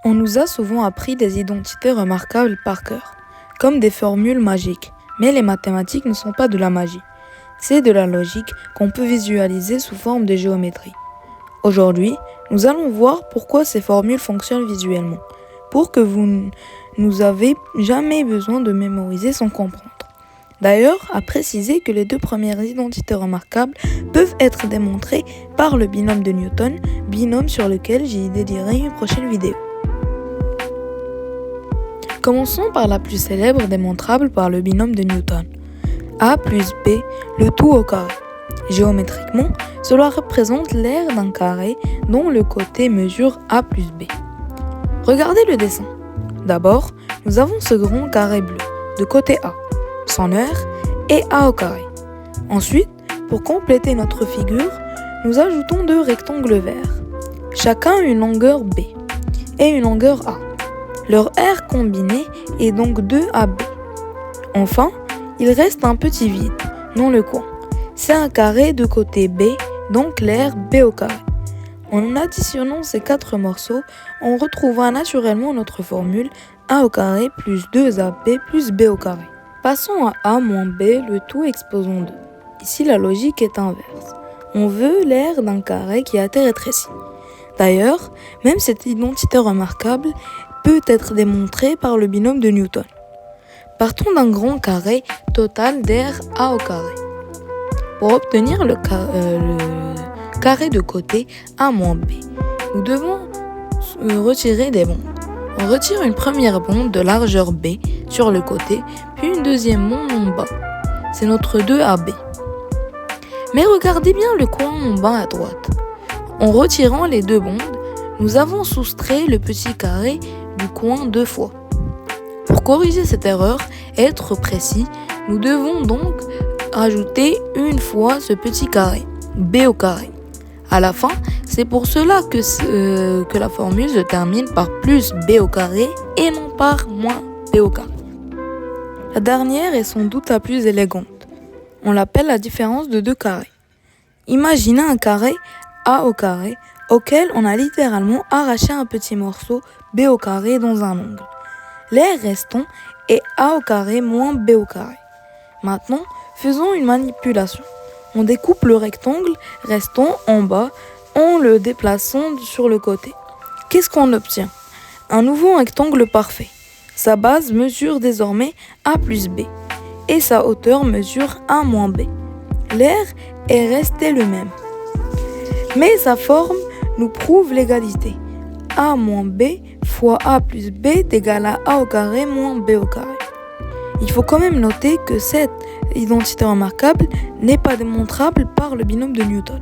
On nous a souvent appris des identités remarquables par cœur, comme des formules magiques. Mais les mathématiques ne sont pas de la magie. C'est de la logique qu'on peut visualiser sous forme de géométrie. Aujourd'hui, nous allons voir pourquoi ces formules fonctionnent visuellement, pour que vous n'avez jamais besoin de mémoriser sans comprendre. D'ailleurs, à préciser que les deux premières identités remarquables peuvent être démontrées par le binôme de Newton, binôme sur lequel j'y dédierai une prochaine vidéo. Commençons par la plus célèbre démontrable par le binôme de Newton. A plus B, le tout au carré. Géométriquement, cela représente l'aire d'un carré dont le côté mesure A plus B. Regardez le dessin. D'abord, nous avons ce grand carré bleu, de côté A, son aire est A au carré. Ensuite, pour compléter notre figure, nous ajoutons deux rectangles verts, chacun une longueur B et une longueur A. Leur aire combinée est donc 2AB. Enfin, il reste un petit vide, dans le coin. C'est un carré de côté B, donc l'aire B au carré. En additionnant ces quatre morceaux, on retrouvera naturellement notre formule A au carré plus 2AB plus B au carré. Passons à A moins B, le tout exposant 2. Ici, la logique est inverse. On veut l'aire d'un carré qui a été rétréci. D'ailleurs, même cette identité remarquable peut être démontrée par le binôme de Newton. Partons d'un grand carré total d'aire A au carré. Pour obtenir le carré de côté A moins B, nous devons retirer des bondes. On retire une première bonde de largeur B sur le côté, puis une deuxième bonde en bas. C'est notre 2AB. Mais regardez bien le coin en bas à droite. En retirant les deux bondes, nous avons soustrait le petit carré du coin deux fois. Pour corriger cette erreur et être précis, nous devons donc ajouter une fois ce petit carré, B au carré. À la fin, c'est pour cela que la formule se termine par plus B au carré et non par moins B au carré. La dernière est sans doute la plus élégante. On l'appelle la différence de deux carrés. Imaginez un carré A au carré auquel on a littéralement arraché un petit morceau B au carré dans un angle. L'aire restant est A au carré moins B au carré. Maintenant, faisons une manipulation. On découpe le rectangle restant en bas en le déplaçant sur le côté. Qu'est-ce qu'on obtient? Un nouveau rectangle parfait. Sa base mesure désormais A plus B et sa hauteur mesure A moins B. L'aire est resté le même. Mais sa forme nous prouve l'égalité. A moins B fois A plus B est égal à A au carré moins B au carré. Il faut quand même noter que cette identité remarquable n'est pas démontrable par le binôme de Newton.